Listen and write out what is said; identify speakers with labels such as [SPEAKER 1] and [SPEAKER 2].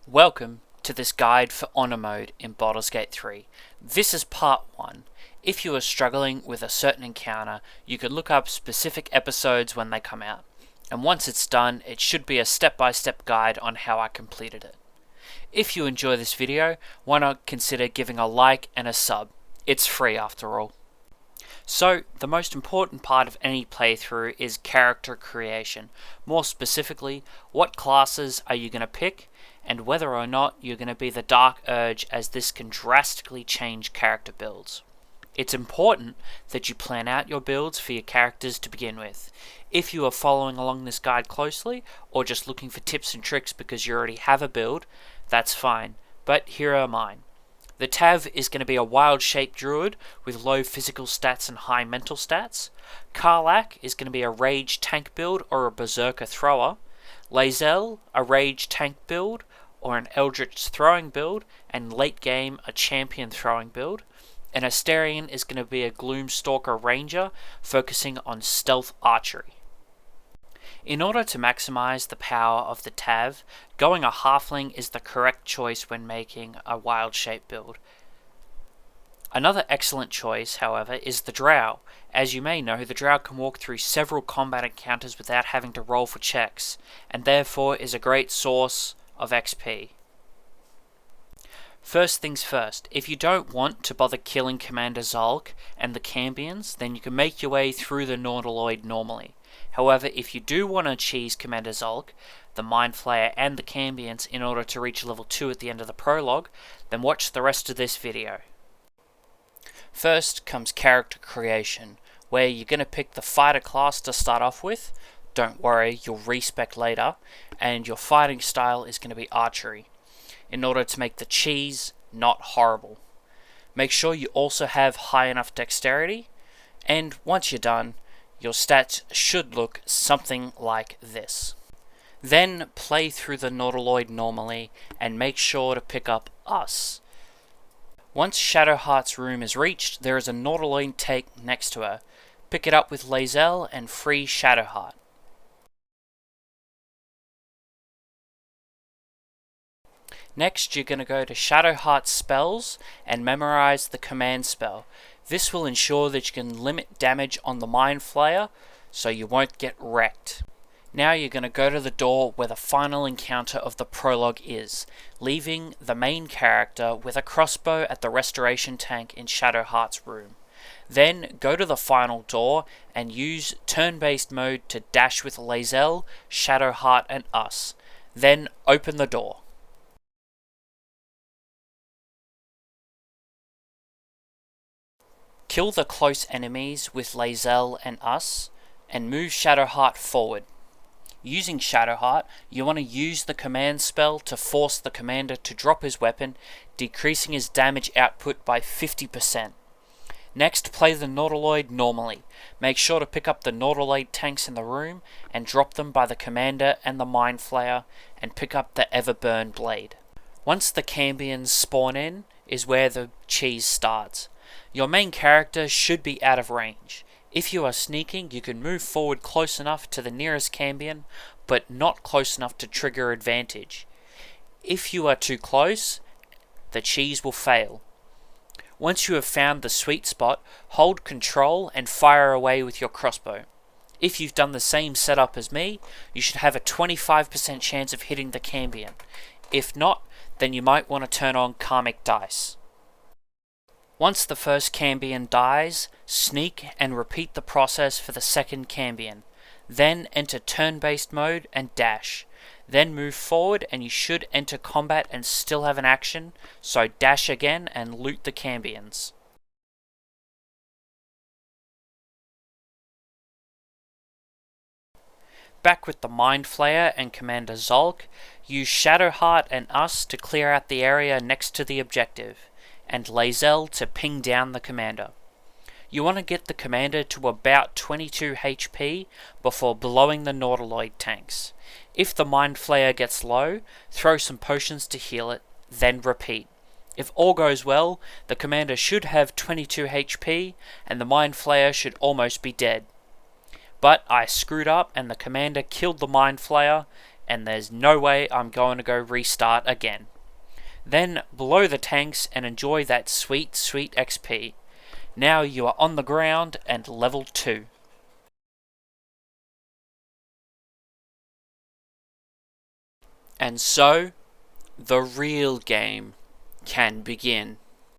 [SPEAKER 1] Welcome to this guide for Honor Mode in Baldur's Gate 3. This is part 1. If you are struggling with a certain encounter, you can look up specific episodes when they come out. And once it's done, it should be a step-by-step guide on how I completed it. If you enjoy this video, why not consider giving a like and a sub? It's free after all. So, the most important part of any playthrough is character creation. More specifically, what classes are you going to pick, and whether or not you're going to be the Dark Urge, as this can drastically change character builds. It's important that you plan out your builds for your characters to begin with. If you are following along this guide closely, or just looking for tips and tricks because you already have a build, that's fine, but here are mine. The Tav is going to be a wild-shaped druid with low physical stats and high mental stats. Karlach is going to be a rage tank build or a berserker thrower. Lae'zel, a rage tank build or an eldritch throwing build, and late game a champion throwing build. And Astarion is going to be a Gloomstalker ranger focusing on stealth archery. In order to maximize the power of the Tav, going a halfling is the correct choice when making a wild shape build. Another excellent choice, however, is the Drow. As you may know, the Drow can walk through several combat encounters without having to roll for checks, and therefore is a great source of XP. First things first, if you don't want to bother killing Commander Zulk and the Cambions, then you can make your way through the Nautiloid normally. However, if you do want to cheese Commander Zulk, the Mind Flayer and the Cambions in order to reach level 2 at the end of the prologue, then watch the rest of this video. First comes character creation, where you're going to pick the fighter class to start off with. Don't worry, you'll respec later, and your fighting style is going to be archery, in order to make the cheese not horrible. Make sure you also have high enough dexterity, and once you're done, your stats should look something like this. Then play through the Nautiloid normally and make sure to pick up Us. Once Shadowheart's room is reached, there is a Nautiloid tank next to her. Pick it up with Lae'zel and free Shadowheart. Next, you're going to go to Shadowheart's spells and memorize the command spell. This will ensure that you can limit damage on the Mind Flayer so you won't get wrecked. Now you're going to go to the door where the final encounter of the prologue is, leaving the main character with a crossbow at the restoration tank in Shadowheart's room. Then go to the final door and use turn-based mode to dash with Lae'zel, Shadowheart and Us. Then open the door. Kill the close enemies with Lae'zel and Us, and move Shadowheart forward. Using Shadowheart, you want to use the command spell to force the commander to drop his weapon, decreasing his damage output by 50%. Next, play the Nautiloid normally. Make sure to pick up the Nautiloid tanks in the room and drop them by the commander and the Mind Flayer, and pick up the Everburn blade. Once the Cambions spawn in, is where the cheese starts. Your main character should be out of range. If you are sneaking, you can move forward close enough to the nearest Cambion, but not close enough to trigger advantage. If you are too close, the cheese will fail. Once you have found the sweet spot, hold control and fire away with your crossbow. If you've done the same setup as me, you should have a 25% chance of hitting the Cambion. If not, then you might want to turn on Karmic Dice. Once the first Cambion dies, sneak and repeat the process for the second Cambion. Then enter turn-based mode and dash. Then move forward and you should enter combat and still have an action, so dash again and loot the Cambions. Back with the Mind Flayer and Commander Zulk, use Shadowheart and Us to clear out the area next to the objective, and Lae'zel to ping down the commander. You want to get the commander to about 22 HP before blowing the Nautiloid tanks. If the Mind Flayer gets low, throw some potions to heal it, then repeat. If all goes well, the commander should have 22 HP and the Mind Flayer should almost be dead. But I screwed up and the commander killed the Mind Flayer, and there's no way I'm going to go restart again. Then blow the tanks and enjoy that sweet, sweet XP. Now you are on the ground and level 2. And so, the real game can begin.